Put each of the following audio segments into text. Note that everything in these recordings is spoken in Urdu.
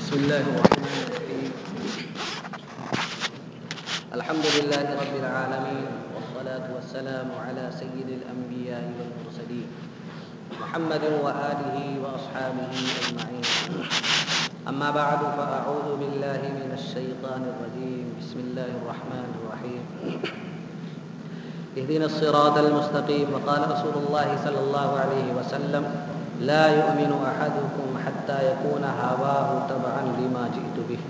بسم الله الرحمن الرحيم. الحمد لله رب العالمين، والصلاة والسلام على سيد الأنبياء والمرسلين محمد وآله وأصحابه أجمعين. أما بعد، فأعوذ بالله من الشيطان الرجيم. بسم الله الرحمن الرحيم. اهدنا الصراط المستقيم. وقال رسول الله صلى الله عليه وسلم: لا يؤمن أحدكم حتى يكون هواه تبعا لما جئت به،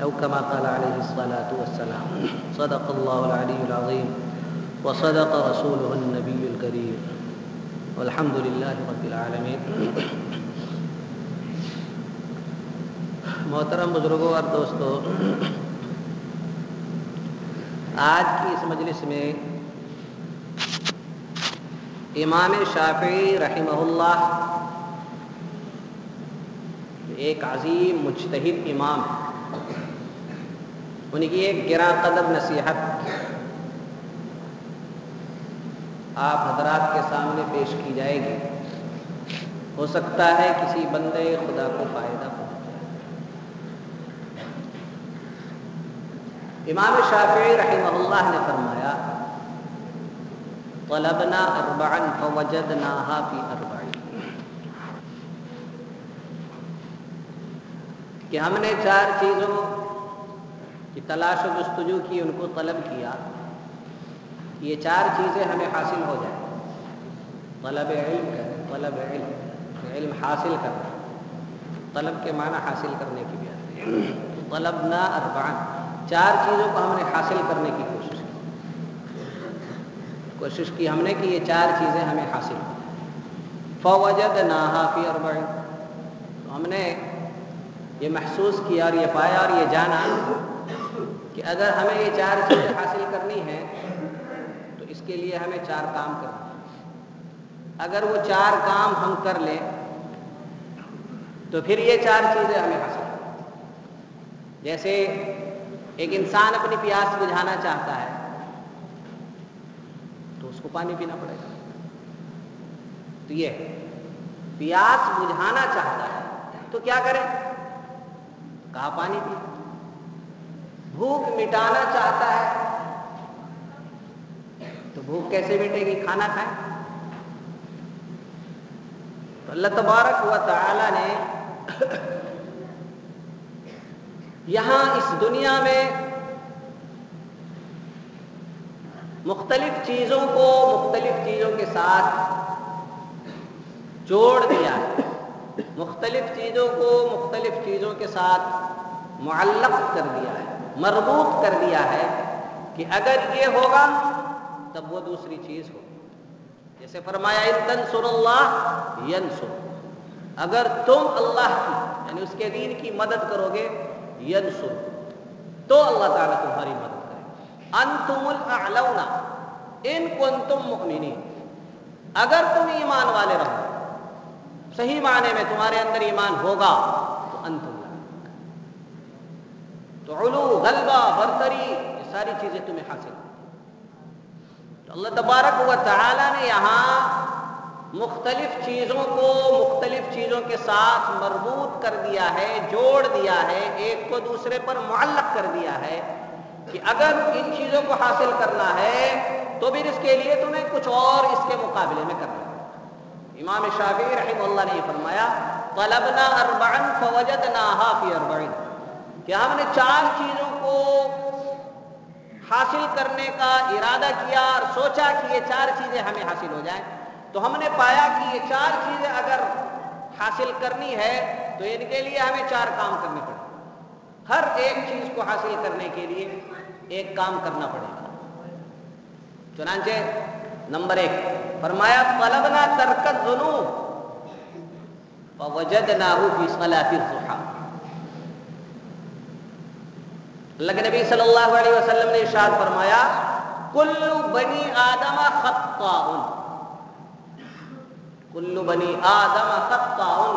أو كما قال عليه الصلاة والسلام. صدق الله العلي العظيم، وصدق رسوله النبي الكريم، والحمد لله رب العالمين. محترم بزرگوں اور دوستوں، آج کی اس مجلس میں امام شافعی رحمہ اللہ ایک عظیم مجتہد امام ہے، ان کی ایک گراں قدر نصیحت آپ حضرات کے سامنے پیش کی جائے گی. ہو سکتا ہے کسی بندے خدا کو فائدہ پہنچے. امام شافعی رحمہ اللہ نے فرمایا: طلبنا اربعا فوجدناها فی اربعین، کہ ہم نے چار چیزوں کی تلاش و جستجو کی، ان کو طلب کیا، یہ چار چیزیں ہمیں حاصل ہو جائیں. طلب علم کریں، طلب علم حاصل کرنا، طلب کے معنی حاصل کرنے کی بھی آتی ہے. طلبنا اربعا، چار چیزوں کو ہم نے حاصل کرنے کی کوشش کی ہم نے کہ یہ چار چیزیں ہمیں حاصل ہو جائیں. فوجدناها فی اربعین، تو ہم نے یہ محسوس کیا اور یہ پایا اور یہ جانا کہ اگر ہمیں یہ چار چیزیں حاصل کرنی ہیں تو اس کے لیے ہمیں چار کام کرنا ہے. اگر وہ چار کام ہم کر لیں تو پھر یہ چار چیزیں ہمیں حاصل ہیں. جیسے ایک انسان اپنی پیاس بجھانا چاہتا ہے تو اس کو پانی پینا پڑے گا. تو یہ پیاس بجھانا چاہتا ہے تو کیا کرے؟ کہا پانی پی. بھوک مٹانا چاہتا ہے تو بھوک کیسے مٹے گی؟ کھانا کھائیں. تو اللہ تبارک و تعالی نے یہاں اس دنیا میں مختلف چیزوں کو مختلف چیزوں کے ساتھ جوڑ دیا ہے، مختلف چیزوں کو مختلف چیزوں کے ساتھ معلق کر دیا ہے، مربوط کر دیا ہے کہ اگر یہ ہوگا تب وہ دوسری چیز ہو. جیسے فرمایا: ان تنصروا اللہ ینصر، اگر تم اللہ کی یعنی اس کے دین کی مدد کرو گے، ینصر، تو اللہ تعالیٰ تمہاری مدد کرے گا. انتم الاعلون ان کنتم مؤمنین، اگر تم ایمان والے رہو، صحیح معنی میں تمہارے اندر ایمان ہوگا تو انتم تو علو، غلبہ، برتری، یہ ساری چیزیں تمہیں حاصل ہیں. تو اللہ تبارک و تعالی نے یہاں مختلف چیزوں کو مختلف چیزوں کے ساتھ مربوط کر دیا ہے، جوڑ دیا ہے، ایک کو دوسرے پر معلق کر دیا ہے کہ اگر ان چیزوں کو حاصل کرنا ہے تو پھر اس کے لیے تمہیں کچھ اور اس کے مقابلے میں کرنا ہے. امام شافعی رحمہ اللہ نے یہ فرمایا: طلبنا اربعا فوجدناها فی اربعین، کہ ہم نے چار چیزوں کو حاصل کرنے کا ارادہ کیا اور سوچا کہ یہ چار چیزیں ہمیں حاصل ہو جائیں، تو ہم نے پایا کہ یہ چار چیزیں اگر حاصل کرنی ہے تو ان کے لیے ہمیں چار کام کرنے پڑیں. ہر ایک چیز کو حاصل کرنے کے لیے ایک کام کرنا پڑے گا. چنانچہ نمبر 1 فرمایا: طلبنا ترک الذنوب فوجدناه فی صلاۃ الضحیٰ. اللہ کے نبی صلی اللہ علیہ وسلم نے ارشاد فرمایا: کل بنی آدم خطاء، کل بنی آدم خطاء،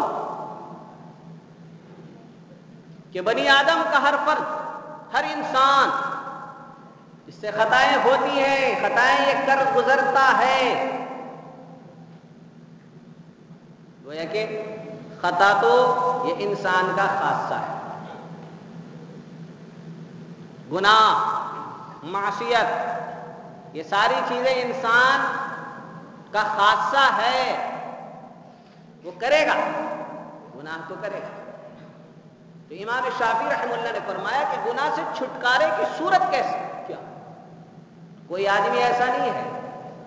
کہ بنی آدم کا ہر فرد، ہر انسان اس سے خطائیں ہوتی ہیں، خطائیں یہ کر گزرتا ہے. گویا کہ خطا تو یہ انسان کا خاصہ ہے. گناہ، معصیت، یہ ساری چیزیں انسان کا خاصہ ہے. وہ کرے گا، گناہ تو کرے گا. تو امام شافعی رحمہ اللہ نے فرمایا کہ گناہ سے چھٹکارے کی صورت کیسے؟ کیا کوئی آدمی ایسا نہیں ہے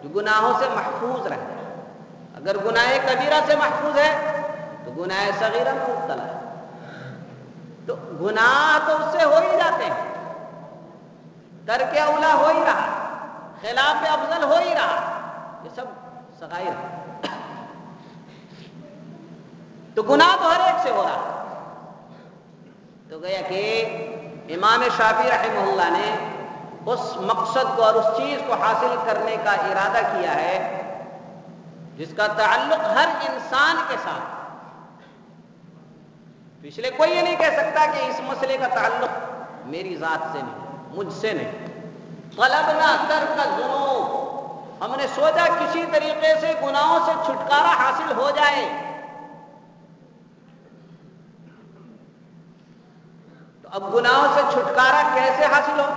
جو گناہوں سے محفوظ رہے. اگر گناہ کبیرہ سے محفوظ ہے تو گناہ صغیرہ میں مبتلا ہے. تو گناہ تو اس سے ہو ہی جاتے ہیں، ترک اولا ہو ہی رہا، خلاف افضل ہو ہی رہا، یہ سب صغائر ہے. تو گناہ تو ہر ایک سے ہو رہا. تو گیا کہ امام شافعی رحمہ اللہ نے اس مقصد کو اور اس چیز کو حاصل کرنے کا ارادہ کیا ہے جس کا تعلق ہر انسان کے ساتھ. تو اس لیے کوئی یہ نہیں کہہ سکتا کہ اس مسئلے کا تعلق میری ذات سے نہیں، مجھ سے نہیں. طلبنا ترک الذنوب، ہم نے سوچا کسی طریقے سے گناہوں سے چھٹکارا حاصل ہو جائے. تو اب گناہوں سے چھٹکارا کیسے حاصل ہو؟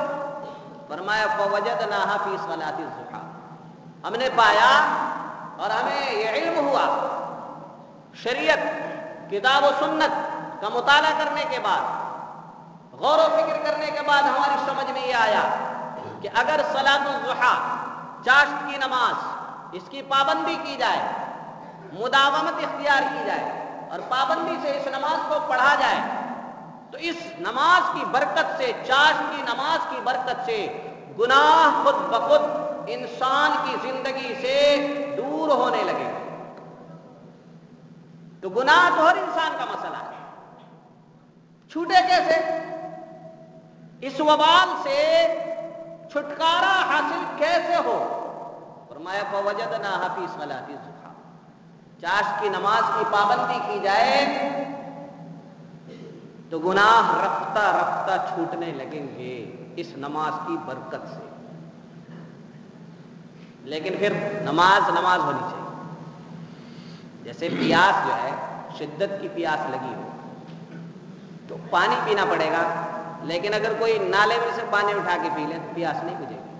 فرمایا فوجدناها فی صلاۃ الضحیٰ، ہم نے پایا اور ہمیں یہ علم ہوا شریعت، کتاب و سنت کا مطالعہ کرنے کے بعد، غور و فکر کرنے کے بعد ہماری سمجھ میں یہ آیا کہ اگر صلاۃ الضحیٰ، چاشت کی نماز، اس کی پابندی کی جائے، مداومت اختیار کی جائے اور پابندی سے اس نماز کو پڑھا جائے تو اس نماز کی برکت سے، چاشت کی نماز کی برکت سے گناہ خود بخود انسان کی زندگی سے دور ہونے لگے. تو گناہ تو ہر انسان کا مسئلہ ہے. چھوٹے کیسے؟ اس وبال سے چھٹکارا حاصل کیسے ہو؟ فرمایا فوجدناها فی صلاۃ الضحیٰ، چاشت کی نماز کی پابندی کی جائے تو گناہ رفتہ رفتہ چھوٹنے لگیں گے اس نماز کی برکت سے. لیکن پھر نماز ہونی چاہیے. جیسے پیاس جو ہے، شدت کی پیاس لگی ہو تو پانی پینا پڑے گا، لیکن اگر کوئی نالے میں سے پانی اٹھا کے پی لے تو پیاس نہیں بجھے گی.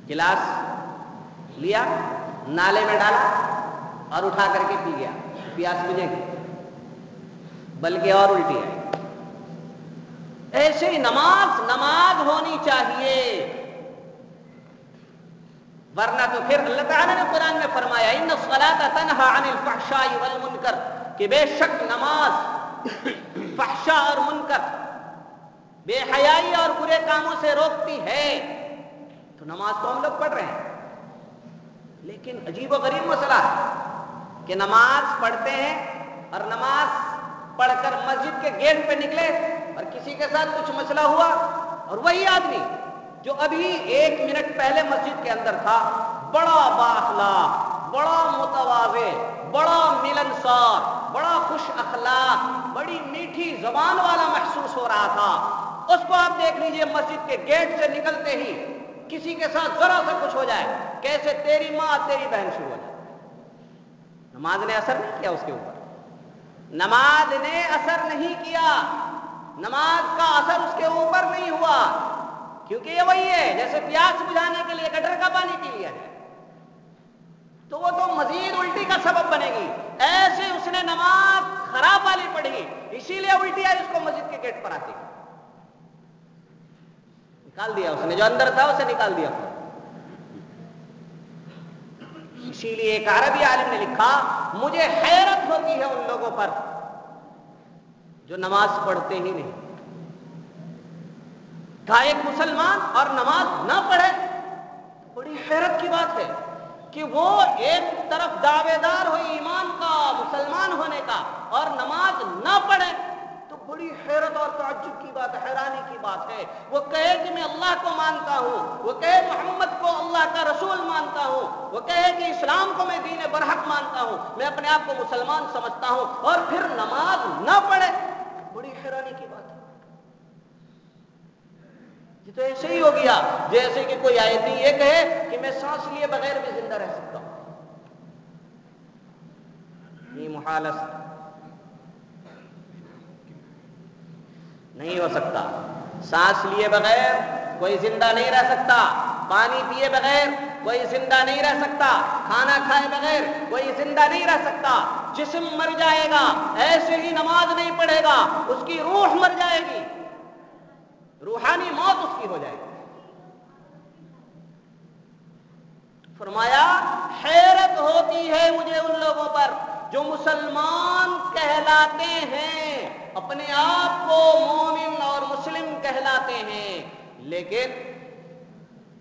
گلاس لیا، نالے میں ڈالا اور اٹھا کر کے پی گیا، پیاس بجھے گی؟ بلکہ اور الٹی آئے. ایسے ہی نماز ہونی چاہیے، ورنہ تو پھر اللہ تعالیٰ نے قرآن میں فرمایا ان الصلاۃ تنہی عن الفحشاء والمنکر، کہ بے شک نماز فحشاء اور منکر، بے حیائی اور برے کاموں سے روکتی ہے. تو نماز تو ہم لوگ پڑھ رہے ہیں، لیکن عجیب و غریب مسئلہ ہے کہ نماز پڑھتے ہیں اور نماز پڑھ کر مسجد کے گیٹ پہ نکلے اور کسی کے ساتھ کچھ مسئلہ ہوا اور وہی آدمی جو ابھی 1 منٹ پہلے مسجد کے اندر تھا، بڑا بااخلاق، بڑا متواضع، بڑا ملنسار، بڑا خوش اخلاق، بڑی میٹھی زبان والا محسوس ہو رہا تھا، اس کو آپ دیکھ لیجئے مسجد کے گیٹ سے نکلتے ہی کسی کے ساتھ ذرا سا کچھ ہو جائے، کیسے تیری ماں تیری بہن شروع ہو جائے. نماز نے اثر نہیں کیا اس کے اوپر، نماز نے اثر نہیں کیا، نماز کا اثر اس کے اوپر نہیں ہوا، کیونکہ یہ وہی ہے جیسے پیاس بجھانے کے لیے گٹر کا پانی پی لیا جائے تو وہ تو مزید الٹی کا سبب بنے گی. ایسے اس نے نماز خراب والی پڑھی، اسی لیے الٹی آئی، اس کو مسجد کے گیٹ پر آتی نکال دیا، اس نے جو اندر تھا اسے نکال دیا. اسی لیے ایک عربی عالم نے لکھا مجھے حیرت ہوتی ہے ان لوگوں پر جو نماز پڑھتے ہی نہیں. کہا ایک مسلمان اور نماز نہ پڑھے، بڑی حیرت کی بات ہے کہ وہ ایک طرف دعوے دار ہو ایمان کا، مسلمان ہونے کا، اور نماز نہ پڑھے تو بڑی حیرت اور تعجب کی بات، حیرانی کی بات ہے. وہ کہے کہ میں اللہ کو مانتا ہوں، وہ کہے محمد کو اللہ کا رسول مانتا ہوں، وہ کہے کہ اسلام کو میں دین برحق مانتا ہوں، میں اپنے آپ کو مسلمان سمجھتا ہوں، اور پھر نماز نہ پڑھے، بڑی حیرانی کی بات ہے. یہ تو ایسے ہی ہو گیا جیسے کہ کوئی آیت یہ کہے کہ میں سانس لیے بغیر بھی زندہ رہ سکتا ہوں. یہ محال نہیں ہو سکتا. سانس لیے بغیر کوئی زندہ نہیں رہ سکتا، پانی پیے بغیر کوئی زندہ نہیں رہ سکتا، کھانا کھائے بغیر کوئی زندہ نہیں رہ سکتا. جسم مر جائے گا، ایسے ہی نماز نہیں پڑھے گا، اس کی روح مر جائے گی، روحانی موت اس کی ہو جائے گی. فرمایا حیرت ہوتی ہے مجھے ان لوگوں پر جو مسلمان کہلاتے ہیں، اپنے آپ کو مومن اور مسلم کہلاتے ہیں، لیکن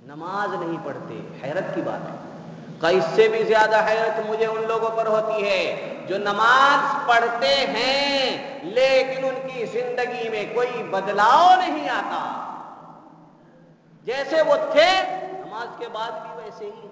نماز نہیں پڑھتے. حیرت کی بات ہے. اس سے بھی زیادہ حیرت مجھے ان لوگوں پر ہوتی ہے جو نماز پڑھتے ہیں لیکن ان کی زندگی میں کوئی بدلاؤ نہیں آتا، جیسے وہ تھے نماز کے بعد بھی ویسے ہی.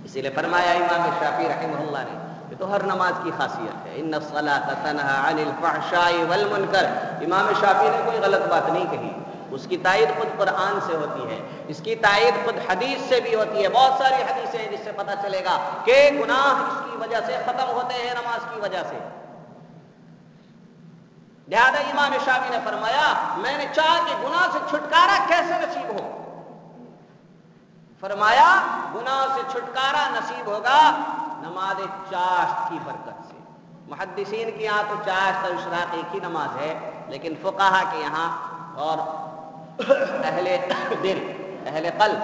اسی لیے فرمایا امام شافعی رحمہ اللہ نے، یہ تو ہر نماز کی خاصیت ہے، ان الصلاۃ تنہی عن الفحشاء والمنکر. امام شافعی نے کوئی غلط بات نہیں کہی، اس کی تائید خود قرآن سے ہوتی ہے، اس کی تائید خود حدیث سے بھی ہوتی ہے. بہت ساری حدیثیں ہیں جس سے پتہ چلے گا کہ گناہ اس کی وجہ سے ختم ہوتے ہیں، نماز کی وجہ سے. لہذا امام شافعی نے فرمایا میں نے چاہا کہ گناہ سے چھٹکارا کیسے نصیب ہو. فرمایا گناہ سے چھٹکارا نصیب ہوگا نماز چاشت کی برکت سے. محدثین کے یہاں تو چاشت اور اشراق ایک ہی نماز ہے، لیکن فقہا کے یہاں اور اہل دل، اہل قلب،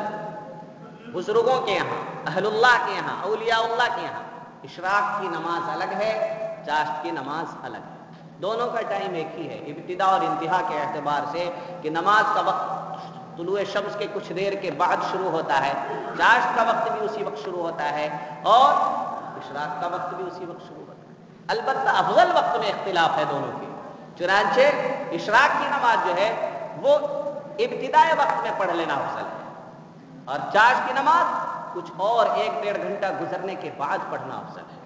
بزرگوں کے یہاں، اہل اللہ کے یہاں، اولیاء اللہ کے یہاں اشراق کی نماز الگ ہے، چاشت کی نماز الگ ہے. دونوں کا ٹائم ایک ہی ہے ابتدا اور انتہا کے اعتبار سے، کہ نماز کا وقت طلوع شمس کے کچھ دیر کے بعد شروع ہوتا ہے، چاشت کا وقت بھی اسی وقت شروع ہوتا ہے، اور اشراق کا وقت بھی اسی وقت شروع ہوتا ہے. البتہ افضل وقت میں اختلاف ہے دونوں کے. چنانچہ اشراق کی نماز جو ہے وہ ابتدائی وقت میں پڑھ لینا افضل ہے، اور چاشت کی نماز کچھ اور 1-1.5 گھنٹہ گزرنے کے بعد پڑھنا افضل ہے.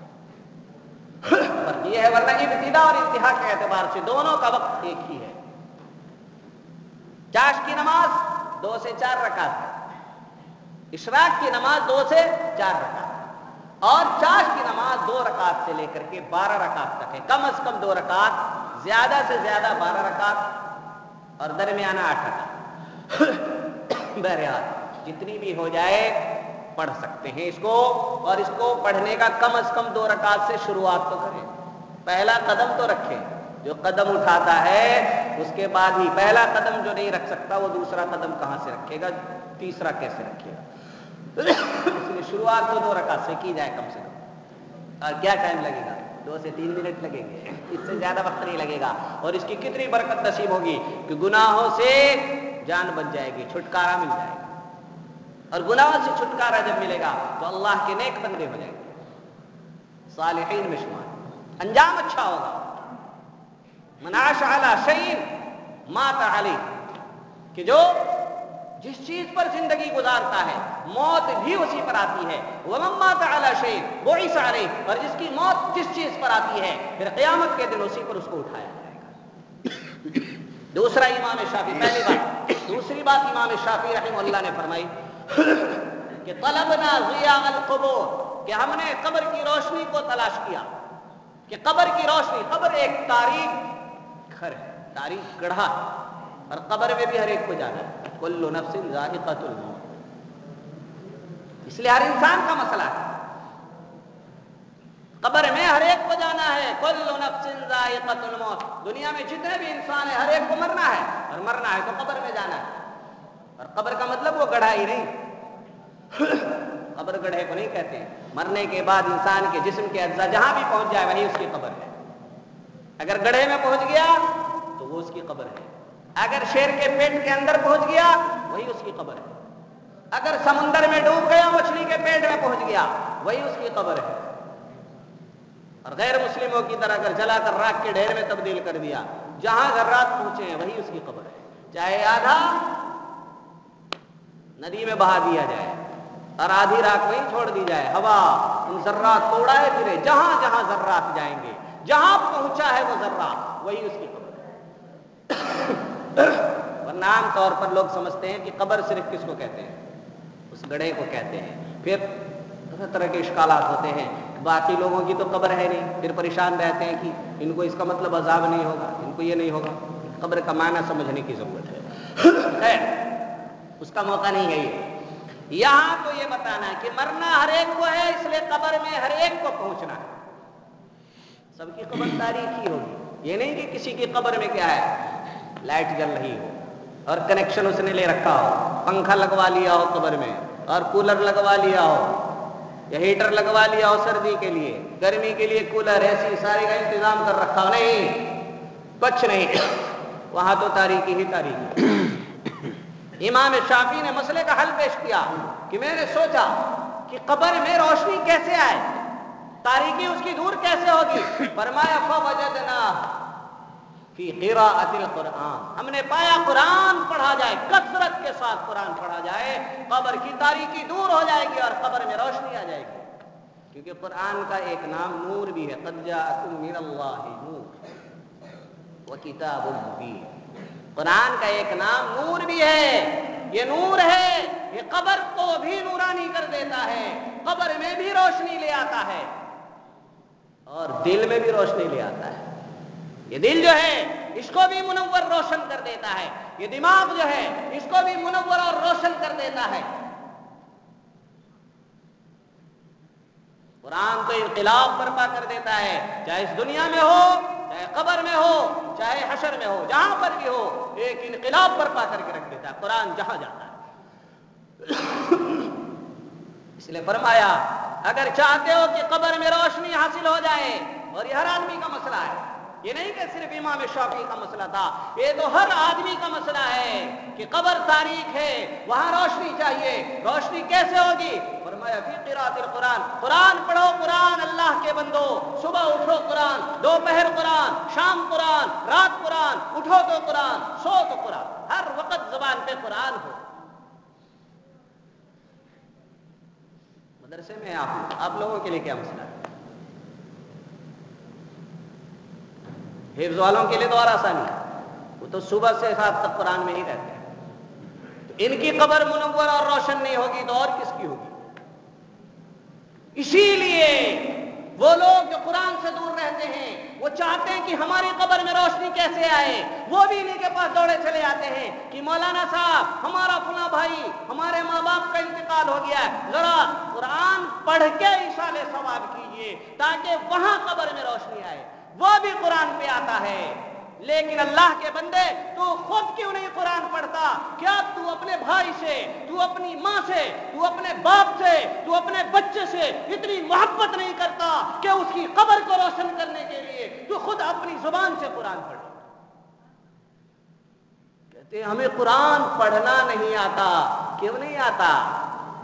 فرق یہ ہے، ورنہ ابتدا اور انتہا کے اعتبار سے دونوں کا وقت ایک ہی ہے. چاشت کی نماز 2 سے 4 رکعت ہے، اشراق کی نماز 2 سے 4 رکعت ہے، اور چاشت کی نماز 2 رکعت سے لے کر کے 12 رکعت تک ہے. کم از کم 2 رکعت، زیادہ سے زیادہ 12 رکعت، اور درمیانہ 8 رکعت. بہرحال جتنی بھی ہو جائے پڑھ سکتے ہیں اس کو، اور اس کو پڑھنے کا کم از کم 2 رکعت سے شروعات تو کریں. پہلا قدم تو رکھیں، جو قدم اٹھاتا ہے اس کے بعد ہی، پہلا قدم جو نہیں رکھ سکتا وہ دوسرا قدم کہاں سے رکھے گا، تیسرا کیسے رکھے گا. اس لیے شروعات تو 2 رکعت سے کی جائے کم سے کم. اور کیا ٹائم لگے گا؟ 2 سے 3 منٹ لگیں گے، اس سے زیادہ وقت نہیں لگے گا. اور اس کی کتنی برکت نصیب ہوگی کہ گناہوں سے جان بچ جائے گی، چھٹکارا مل جائے گا. اور گناہوں سے چھٹکارا جب ملے گا تو اللہ کے نیک بندے ہو جائیں گے، صالحین میں شمار، انجام اچھا ہوگا. من عاش علی شیء مات علیہ، کہ جو جس چیز پر زندگی گزارتا ہے موت بھی اسی پر آتی ہے. ومن مات علی شیء بعث علیہ، اور جس کی موت جس چیز پر آتی ہے پھر قیامت کے دن اسی پر اس کو اٹھایا جائے گا. دوسرا امام شافعی، پہلی بات. دوسری بات امام شافعی رحمہ اللہ نے فرمائی کہ طلبنا ضیاء القبور، کہ ہم نے قبر کی روشنی کو تلاش کیا. کہ قبر کی روشنی، قبر ایک تاریک گھر ہے، تاریک گڑھا، اور قبر میں بھی ہر ایک کو جانا ہے. کل نفس ذائقۃ الموت، اس لیے ہر انسان کا مسئلہ ہے، قبر میں ہر ایک کو جانا ہے. کل نفس ذائقۃ الموت، دنیا میں جتنے بھی انسان ہیں ہر ایک کو مرنا ہے، اور مرنا ہے تو قبر میں جانا ہے. اور قبر کا مطلب وہ گڑھا ہی نہیں، قبر گڑھے کو نہیں کہتے ہیں. مرنے کے بعد انسان کے جسم کے اجزاء جہاں بھی پہنچ جائے وہیں اس کی قبر ہے. اگر گڑھے میں پہنچ گیا تو وہ اس کی قبر ہے، اگر شیر کے پیٹ کے اندر پہنچ گیا وہی اس کی قبر ہے، اگر سمندر میں ڈوب گیا مچھلی کے پیٹ میں پہنچ گیا وہی اس کی قبر ہے. اور غیر مسلموں کی طرح اگر جلا کر راکھ کے ڈھیر میں تبدیل کر دیا، جہاں ذرات پہنچے ہیں وہی اس کی قبر ہے. چاہے آدھا ندی میں بہا دیا جائے اور آدھی راکھ وہیں چھوڑ دی جائے، ہوا ان ذرات کو اڑائے پھرے، جہاں جہاں ذرات جائیں گے، جہاں پہنچا ہے وہ ذرہ وہی اس کی قبر ہے. ورنہ عام طور پر لوگ سمجھتے ہیں کہ قبر صرف کس کو کہتے ہیں، اس گڑھے کو کہتے ہیں. پھر طرح طرح کے اشکالات ہوتے ہیں. باقی لوگوں کی تو قبر ہے نہیں, پھر پریشان رہتے ہیں کہ ان کو اس کا مطلب عذاب نہیں ہوگا, ان کو یہ نہیں ہوگا. قبر کا معنی سمجھنے کی ضرورت ہے. خیر, اس کا موقع نہیں ہے یہ. یہاں تو یہ بتانا ہے کہ مرنا ہر ایک کو ہے, اس لیے قبر میں ہر ایک کو پہنچنا ہے. سب کی قبر تاریخی ہوگی. یہ نہیں کہ کسی کی قبر میں کیا ہے, لائٹ جل رہی ہو اور کنیکشن اس نے لے رکھا ہو, پنکھا لگوا لیا ہو قبر میں, اور کولر لگوا لیا ہو, یا ہیٹر لگوا لیا ہو سردی کے لیے, گرمی کے لیے کولر, ایسی سارے کا انتظام کر رکھا ہو. نہیں, کچھ نہیں. وہاں تو تاریکی ہی تاریکی. امام شافعی نے مسئلے کا حل پیش کیا کہ میں نے سوچا کہ قبر میں روشنی کیسے آئے, تاریکی اس کی دور کیسے ہوگی. فرمایا فوجدنا فی قراءۃ القرآن, ہم نے پایا قرآن پڑھا جائے, کثرت کے ساتھ قرآن پڑھا جائے, قبر کی تاریکی دور ہو جائے گی اور قبر میں روشنی آ جائے گی. کیونکہ قرآن کا ایک نام نور بھی ہے, قد جاءکم من اللہ نور وکتاب مبین. قرآن کا ایک نام نور بھی ہے, یہ نور ہے, یہ قبر کو بھی نورانی کر دیتا ہے, قبر میں بھی روشنی لے آتا ہے اور دل میں بھی روشنی لے آتا ہے. یہ دل جو ہے اس کو بھی منور روشن کر دیتا ہے, یہ دماغ جو ہے اس کو بھی منور اور روشن کر دیتا ہے. قرآن تو انقلاب برپا کر دیتا ہے, چاہے اس دنیا میں ہو, چاہے قبر میں ہو, چاہے حشر میں ہو, جہاں پر بھی ہو, ایک انقلاب برپا کر کے رکھ دیتا ہے قرآن جہاں جاتا ہے. اس لیے فرمایا اگر چاہتے ہو کہ قبر میں روشنی حاصل ہو جائے, اور یہ ہر آدمی کا مسئلہ ہے, یہ نہیں کہ صرف امام شافعی کا مسئلہ تھا, یہ تو ہر آدمی کا مسئلہ ہے کہ قبر تاریک ہے, وہاں روشنی چاہیے. روشنی کیسے ہوگی؟ فرمایا فی قراءۃ القرآن, قرآن پڑھو, قرآن اللہ کے بندو, صبح اٹھو قرآن, دوپہر قرآن, شام قرآن, رات قرآن, اٹھو تو قرآن, سو تو قرآن, ہر وقت زبان پہ قرآن ہو. مدرسے میں آپ لوگوں کے لیے کیا مسئلہ ہے؟ حفظ والوں کے لیے تو اور آسانی ہے, وہ تو صبح سے رات تک قرآن میں ہی رہتے ہیں. تو ان کی قبر منور اور روشن نہیں ہوگی تو اور کس کی ہوگی؟ اسی لیے وہ لوگ جو قرآن سے دور رہتے ہیں وہ چاہتے ہیں کہ ہماری قبر میں روشنی کیسے آئے. وہ بھی انہیں کے پاس دوڑے چلے آتے ہیں کہ مولانا صاحب, ہمارا فلاں بھائی, ہمارے ماں باپ کا انتقال ہو گیا ہے, ذرا قرآن پڑھ کے ایصال ثواب کیجیے تاکہ وہاں قبر میں روشنی آئے. وہ بھی قرآن پہ آتا ہے, لیکن اللہ کے بندے تو خود کیوں نہیں قرآن پڑھتا؟ کیا تو اپنے بھائی سے, تو اپنی ماں سے, تو اپنے باپ سے, تو اپنے بچے سے اتنی محبت نہیں کرتا کہ اس کی قبر کو روشن کرنے کے لیے تو خود اپنی زبان سے قرآن پڑھے؟ کہتے ہیں ہمیں قرآن پڑھنا نہیں آتا. کیوں نہیں آتا؟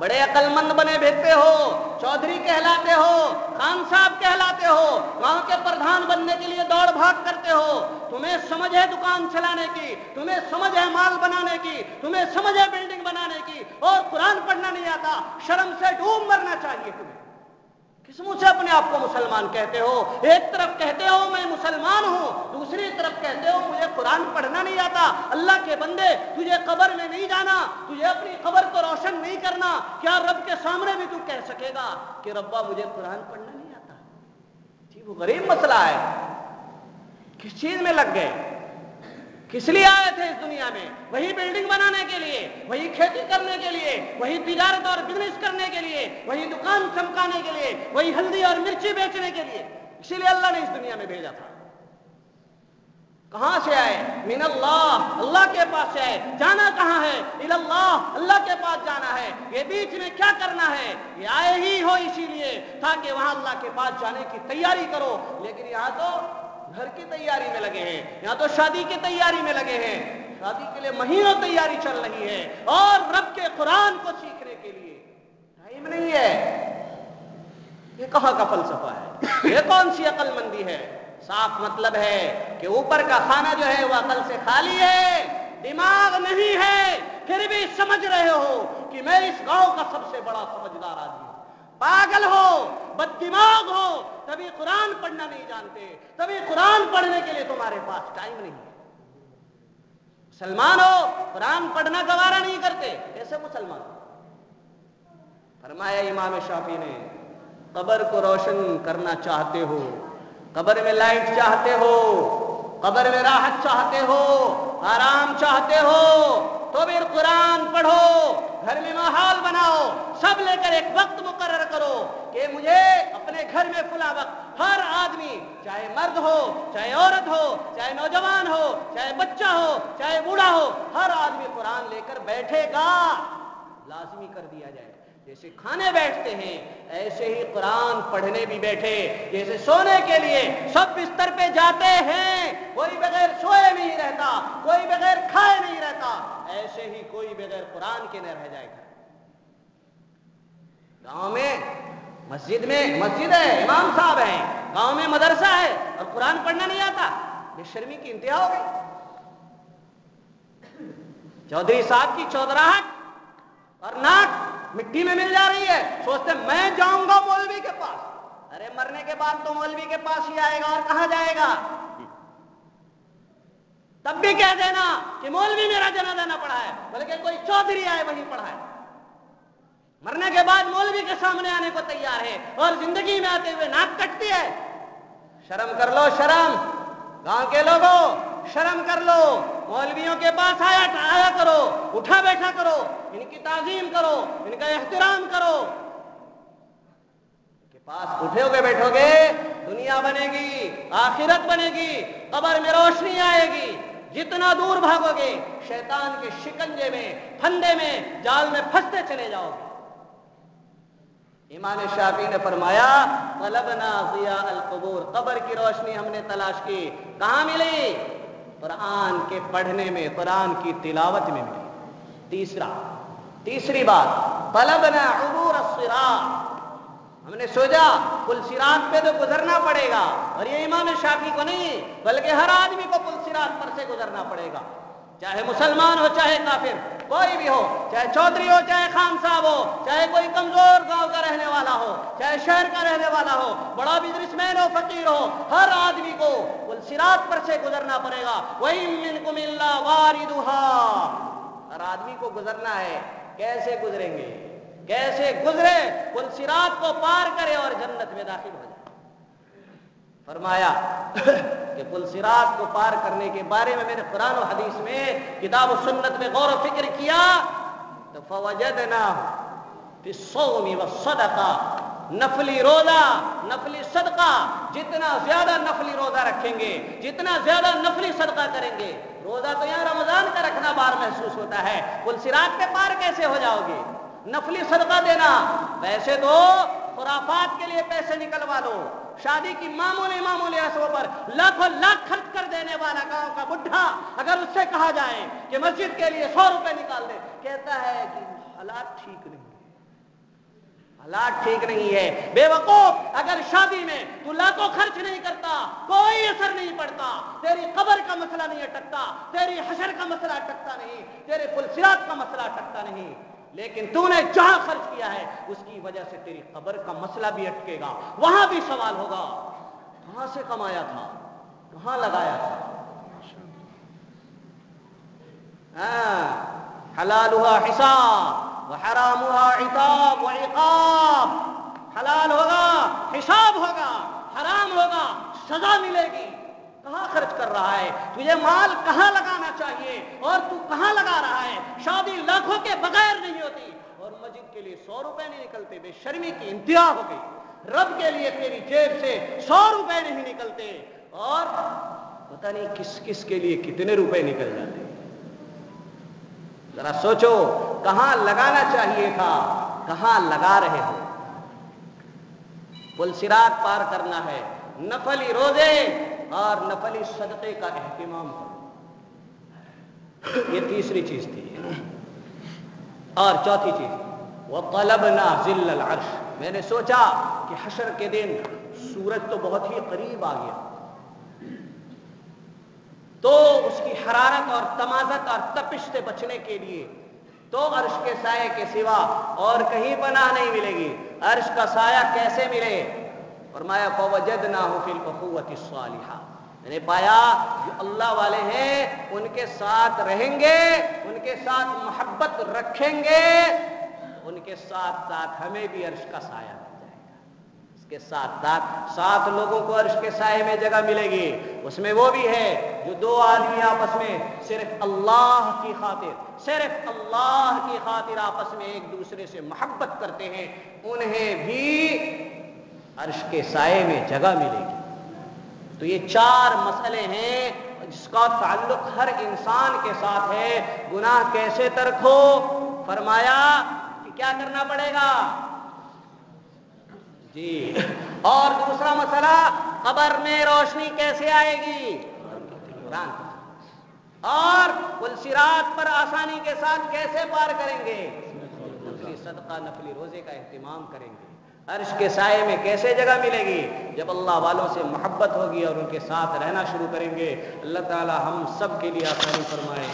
بڑے عقل مند بنے پھرتے ہو, چودھری کہلاتے ہو, خان صاحب کہلاتے ہو, گاؤں کے پردھان بننے کے لیے دوڑ بھاگ کرتے ہو, تمہیں سمجھ ہے دکان چلانے کی, تمہیں سمجھ ہے مال بنانے کی, تمہیں سمجھ ہے بلڈنگ بنانے کی, اور قرآن پڑھنا نہیں آتا. شرم سے ڈوب مرنا چاہیے تمہیں. کس منہ سے اپنے آپ کو مسلمان کہتے ہو؟ ایک طرف کہتے ہو میں مسلمان ہوں, دوسری طرف کہتے ہو مجھے قرآن پڑھنا نہیں آتا. اللہ کے بندے, تجھے قبر میں نہیں جانا, تجھے اپنی قبر کو روشن نہیں کرنا, کیا رب کے سامنے بھی تو کہہ سکے گا کہ ربا مجھے قرآن پڑھنا نہیں آتا؟ جی وہ غریب مسئلہ ہے. کس چیز میں لگ گئے؟ کس لیے آئے تھے اس دنیا میں؟ وہی بلڈنگ بنانے کے لیے, وہی کھیتی کرنے کے لیے, وہی تجارت اور بزنس کرنے کے لیے, وہی دکان چمکانے کے لیے, وہی ہلدی اور مرچی بیچنے کے لیے. اسی لیے اللہ نے اس دنیا میں بھیجا تھا. کہاں سے آئے؟ من اللہ, اللہ کے پاس سے آئے. جانا کہاں ہے؟ اللہ, اللہ کے پاس جانا ہے. یہ بیچ میں کیا کرنا ہے؟ یہ آئے ہی ہو اسی لیے تاکہ وہاں اللہ کے پاس جانے کی تیاری کرو. لیکن یہاں تو گھر کی تیاری میں لگے ہیں, یہاں تو شادی کی تیاری میں لگے ہیں, شادی کے لیے مہینوں تیاری چل رہی ہے, اور رب کے قرآن کو سیکھنے کے لیے ٹائم نہیں ہے. یہ کہاں کا فلسفہ ہے؟ یہ کون سی عقل مندی ہے؟ صاف مطلب ہے کہ اوپر کا کھانا جو ہے وہ عقل سے خالی ہے, دماغ نہیں ہے. پھر بھی سمجھ رہے ہو کہ میں اس گاؤں کا سب سے بڑا سمجھدار آدمی ہوں. پاگل ہو, بد دماغ ہو, تبھی قرآن پڑھنا نہیں جانتے, تبھی قرآن پڑھنے کے لیے تمہارے پاس ٹائم نہیں ہے. مسلمان ہو, قرآن پڑھنا گوارا نہیں کرتے, کیسے مسلمان ہو؟ فرمایا امام شافعی نے، قبر کو روشن کرنا چاہتے ہو، قبر میں لائٹ چاہتے ہو، قبر میں راحت چاہتے ہو، آرام چاہتے ہو، تو پھر قرآن پڑھو، گھر میں ماحول بناؤ، سب لے کر ایک وقت مقرر کرو کہ مجھے اپنے گھر میں فلاں وقت، ہر آدمی چاہے مرد ہو، چاہے عورت ہو، چاہے نوجوان ہو، چاہے بچہ ہو، چاہے بوڑھا ہو، ہر آدمی قرآن لے کر بیٹھے گا، لازمی کر دیا جائے۔ جیسے کھانے بیٹھتے ہیں ایسے ہی قرآن پڑھنے بھی بیٹھے، جیسے سونے کے لیے سب بستر پہ جاتے ہیں، کوئی بغیر سوئے نہیں رہتا، کوئی بغیر کھائے نہیں رہتا، ایسے ہی کوئی بغیر قرآن کے نہ رہ جائے گا۔ گاؤں میں مسجد ہے، امام صاحب ہیں، گاؤں میں مدرسہ ہے اور قرآن پڑھنا نہیں آتا، بے شرمی کی انتہا ہو گئی۔ چودھری صاحب کی چودراہٹ اور ناک مٹی میں مل جا رہی ہے، سوچتے میں جاؤں گا مولوی کے پاس، ارے مرنے کے بعد تو مولوی کے پاس ہی آئے گا اور کہاں جائے گا؟ تب بھی کہہ دینا کہ مولوی میرا جنازہ نہ پڑھا ہے، بلکہ کوئی چودھری آئے وہی پڑھا ہے۔ مرنے کے بعد مولوی کے سامنے آنے کو تیار ہے اور زندگی میں آتے ہوئے ناک کٹتی ہے۔ شرم کر لو، شرم، گاؤں کے لوگوں شرم کر لو، مولویوں کے پاس آیا کرو، اٹھا بیٹھا کرو، ان کی تعظیم کرو، ان کا احترام کرو۔ ان کے پاس اٹھو گے بیٹھو گے، دنیا بنے گی، آخرت بنے گی، قبر میں روشنی آئے گی، جتنا دور بھاگو گے شیطان کے شکنجے میں، پھندے میں، جال میں پھنستے چلے جاؤ گے۔ امام شافعی نے فرمایا طلبنا ضیاء القبور، قبر کی روشنی ہم نے تلاش کی، کہاں ملی؟ قرآن کے پڑھنے میں، قرآن کی تلاوت میں ملی۔ تیسری بات طلبنا عبور الصراط، ہم نے سوچا پل صراط پہ تو گزرنا پڑے گا، اور یہ امام شافعی کو نہیں بلکہ ہر آدمی کو پل صراط پر سے گزرنا پڑے گا، چاہے مسلمان ہو چاہے کافر، کوئی بھی ہو، چاہے چودھری ہو چاہے خان صاحب ہو، چاہے کوئی کمزور گاؤں کا رہنے والا ہو، چاہے شہر کا رہنے والا ہو، بڑا بزنس مین ہو فقیر ہو، ہر آدمی کو پل صراط پر سے گزرنا پڑے گا۔ وَإِن مِّنكُمْ إِلَّا وَارِدُهَا، ہر آدمی کو گزرنا ہے۔ کیسے گزریں گے؟ کیسے گزرے؟ پل صراط کو پار کرے اور جنت میں داخل ہو جائے۔ فرمایا کہ پل صراط کو پار کرنے کے بارے میں نے قرآن و حدیث میں، کتاب و سنت میں غور و فکر کیا تو فوجدناہ فی الصوم والصدقہ، نفلی روزہ، نفلی صدقہ، جتنا زیادہ نفلی روزہ رکھیں گے، جتنا زیادہ نفلی صدقہ کریں گے، روزہ تو یہاں رمضان کا رکھنا بار محسوس ہوتا ہے، پل صراط پہ پار کیسے ہو جاؤ گے؟ نفلی صدقہ دینا، ویسے تو خرافات کے لیے پیسے نکلوا لو، شادی کی معمولی رسموں پر لاکھوں لاکھ خرچ کر دینے والا گاؤں کا بڈھا، اگر اس سے کہا جائے کہ مسجد کے لیے 100 روپے نکال دے، کہتا ہے کہ حالات ٹھیک نہیں ہے، حالات ٹھیک نہیں ہے۔ بے وقوف، اگر شادی میں تو لاکھوں خرچ نہیں کرتا کوئی اثر نہیں پڑتا، تیری قبر کا مسئلہ نہیں اٹکتا، تیری حشر کا مسئلہ اٹکتا نہیں، تیرے پل صراط کا مسئلہ اٹکتا نہیں، لیکن تو نے جہاں خرچ کیا ہے اس کی وجہ سے تیری قبر کا مسئلہ بھی اٹکے گا، وہاں بھی سوال ہوگا کہاں سے کمایا تھا، کہاں لگایا تھا۔ حلالها حساب وحرامها عتاب وعقاب، حلال ہوگا حساب ہوگا، حرام ہوگا سزا ملے گی۔ کہاں خرچ کر رہا ہے تجھے؟ مال کہاں لگانا چاہیے اور تو کہاں لگا رہا ہے؟ شادی لاکھوں کے بغیر نہیں ہوتی اور مسجد کے لیے 100 روپے نہیں نکلتے، بے شرمی کی انتہا ہو گئی۔ رب کے لیے تیری جیب سے 100 روپے نہیں نکلتے اور پتہ نہیں کس کس کے لیے کتنے روپے نکل جاتے۔ ذرا سوچو کہاں لگانا چاہیے تھا، کہاں لگا رہے ہو؟ پل صراط پار کرنا ہے، نفلی روزے اور نفلی صدقے کا اہتمام کرو، یہ تیسری چیز تھی۔ اور چوتھی چیز وَطَلَبْنَا ظِلَّ الْعَرْشِ، میں نے سوچا کہ حشر کے دن سورج تو بہت ہی قریب آ گیا، تو اس کی حرارت اور تمازت اور تپش سے بچنے کے لیے تو عرش کے سائے کے سوا اور کہیں پناہ نہیں ملے گی۔ عرش کا سایہ کیسے ملے؟ فرمایا فَوَجَدْنَاهُ فِي الْأُخُوَّةِ الصَّالِحَةِ، میں نے پایا جو اللہ والے ہیں ان کے ساتھ رہیں گے، ان کے ساتھ محبت رکھیں گے، ان کے ساتھ ساتھ ہمیں بھی عرش کا سایہ مل جائے گا. اس کے ساتھ ساتھ 7 لوگوں کو عرش کے سائے میں جگہ ملے گی. اس میں وہ بھی ہے جو 2 آدمی آپس میں صرف اللہ کی خاطر آپس میں ایک دوسرے سے محبت کرتے ہیں, انہیں بھی عرش کے سائے میں جگہ ملے گی. تو یہ 4 مسئلے ہیں جس کا تعلق ہر انسان کے ساتھ ہے. گناہ کیسے ترک ہو؟ فرمایا کہ کیا کرنا پڑے گا جی. اور دوسرا مسئلہ, قبر میں روشنی کیسے آئے گی؟ قرآن. اور پل صراط پر آسانی کے ساتھ کیسے پار کریں گے؟ نفلی صدقہ, نفلی روزے کا اہتمام کریں گے. عرش کے سائے میں کیسے جگہ ملے گی؟ جب اللہ والوں سے محبت ہوگی اور ان کے ساتھ رہنا شروع کریں گے. اللہ تعالی ہم سب کے لیے آسانی فرمائے.